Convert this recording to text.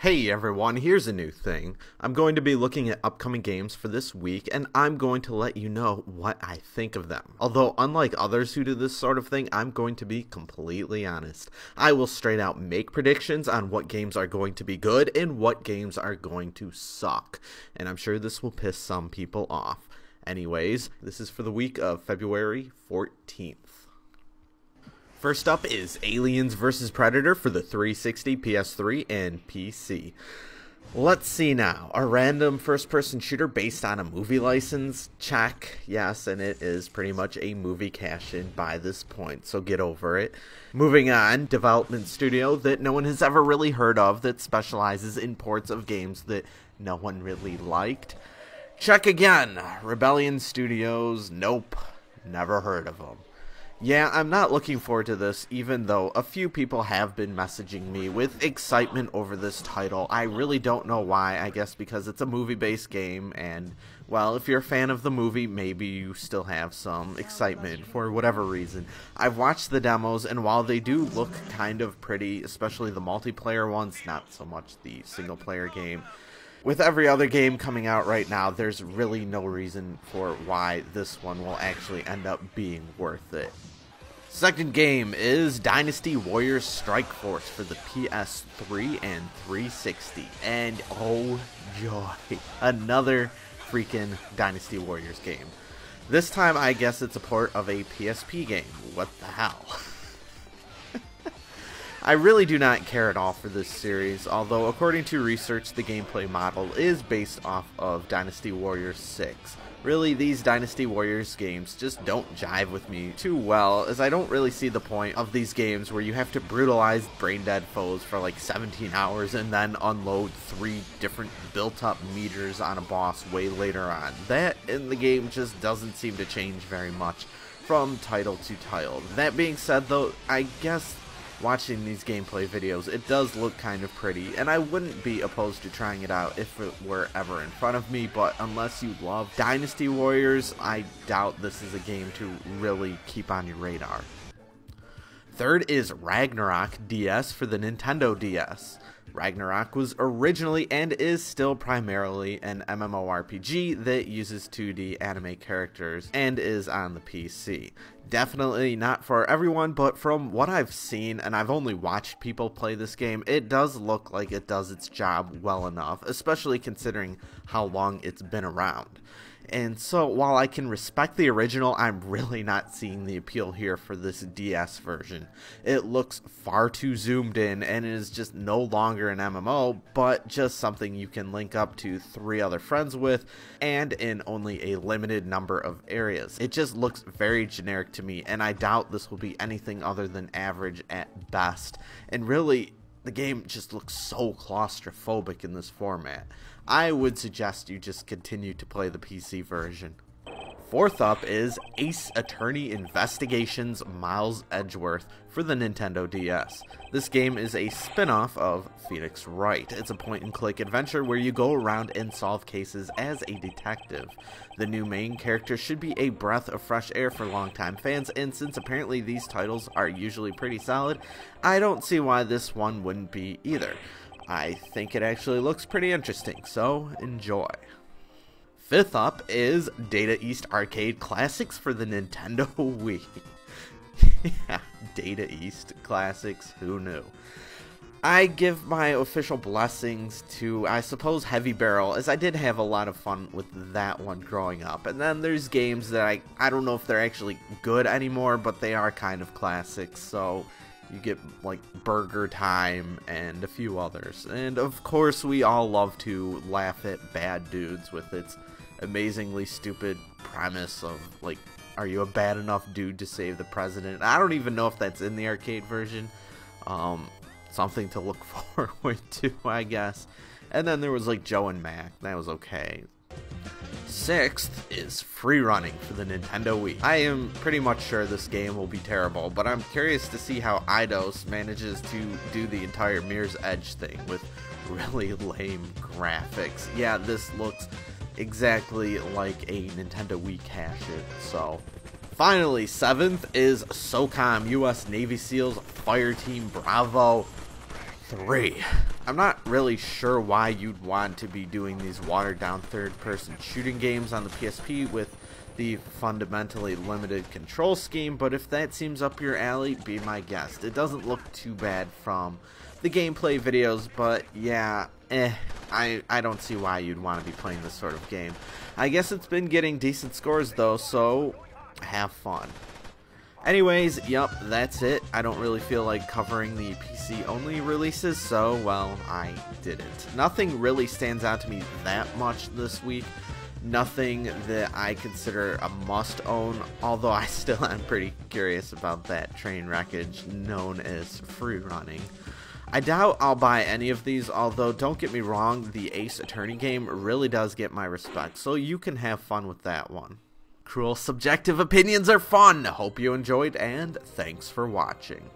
Hey everyone, here's a new thing. I'm going to be looking at upcoming games for this week, and I'm going to let you know what I think of them. Although, unlike others who do this sort of thing, I'm going to be completely honest. I will straight out make predictions on what games are going to be good and what games are going to suck. And I'm sure this will piss some people off. Anyways, this is for the week of February 14th. First up is Aliens vs. Predator for the 360, PS3, and PC. Let's see now. A random first-person shooter based on a movie license? Check. Yes, and it is pretty much a movie cash-in by this point, so get over it. Moving on, development studio that no one has ever really heard of that specializes in ports of games that no one really liked. Check again. Rebellion Studios? Nope. Never heard of them. Yeah, I'm not looking forward to this, even though a few people have been messaging me with excitement over this title. I really don't know why. I guess because it's a movie-based game, and, well, if you're a fan of the movie, maybe you still have some excitement for whatever reason. I've watched the demos, and while they do look kind of pretty, especially the multiplayer ones, not so much the single-player game, with every other game coming out right now, there's really no reason for why this one will actually end up being worth it. Second game is Dynasty Warriors Strike Force for the PS3 and 360. And oh joy, another freaking Dynasty Warriors game. This time I guess it's a port of a PSP game. What the hell? I really do not care at all for this series, although according to research, the gameplay model is based off of Dynasty Warriors 6. Really, these Dynasty Warriors games just don't jive with me too well, as I don't really see the point of these games where you have to brutalize brain-dead foes for like 17 hours and then unload 3 different built-up meters on a boss way later on. That in the game just doesn't seem to change very much from title to title. That being said though, I guess watching these gameplay videos, it does look kind of pretty, and I wouldn't be opposed to trying it out if it were ever in front of me, but unless you love Dynasty Warriors, I doubt this is a game to really keep on your radar. Third is Ragnarok DS for the Nintendo DS. Ragnarok was originally and is still primarily an MMORPG that uses 2D anime characters and is on the PC. Definitely not for everyone, but from what I've seen, and I've only watched people play this game, it does look like it does its job well enough, especially considering how long it's been around. And so, while I can respect the original, I'm really not seeing the appeal here for this DS version. It looks far too zoomed in, and it is just no longer an MMO, but just something you can link up to 3 other friends with, and in only a limited number of areas. It just looks very generic to me, and I doubt this will be anything other than average at best. And really, the game just looks so claustrophobic in this format. I would suggest you just continue to play the PC version. Fourth up is Ace Attorney Investigations Miles Edgeworth for the Nintendo DS. This game is a spin-off of Phoenix Wright. It's a point-and-click adventure where you go around and solve cases as a detective. The new main character should be a breath of fresh air for longtime fans, and since apparently these titles are usually pretty solid, I don't see why this one wouldn't be either. I think it actually looks pretty interesting, so enjoy. Fifth up is Data East Arcade Classics for the Nintendo Wii. Yeah, Data East Classics, who knew? I give my official blessings to, I suppose, Heavy Barrel, as I did have a lot of fun with that one growing up. And then there's games that I don't know if they're actually good anymore, but they are kind of classics, so you get like Burger Time and a few others. And of course we all love to laugh at Bad Dudes with its amazingly stupid premise of like, are you a bad enough dude to save the president? I don't even know if that's in the arcade version. Something to look forward to, I guess. And then there was like Joe and Mac. That was okay. Sixth is Free Running for the Nintendo Wii. I am pretty much sure this game will be terrible, but I'm curious to see how Eidos manages to do the entire Mirror's Edge thing with really lame graphics. Yeah, this looks exactly like a Nintendo Wii cash-in, so. Finally, seventh is SOCOM US Navy SEALs Fireteam Bravo 3. I'm not really sure why you'd want to be doing these watered down third-person shooting games on the PSP with the fundamentally limited control scheme, but if that seems up your alley, be my guest. It doesn't look too bad from the gameplay videos, but yeah, I don't see why you'd want to be playing this sort of game. I guess it's been getting decent scores though, so have fun. Anyways, yep, that's it. I don't really feel like covering the PC-only releases, so, well, I didn't. Nothing really stands out to me that much this week. Nothing that I consider a must-own, although I still am pretty curious about that train wreckage known as free running. I doubt I'll buy any of these, although don't get me wrong, the Ace Attorney game really does get my respect, so you can have fun with that one. Cruel subjective opinions are fun. Hope you enjoyed, and thanks for watching.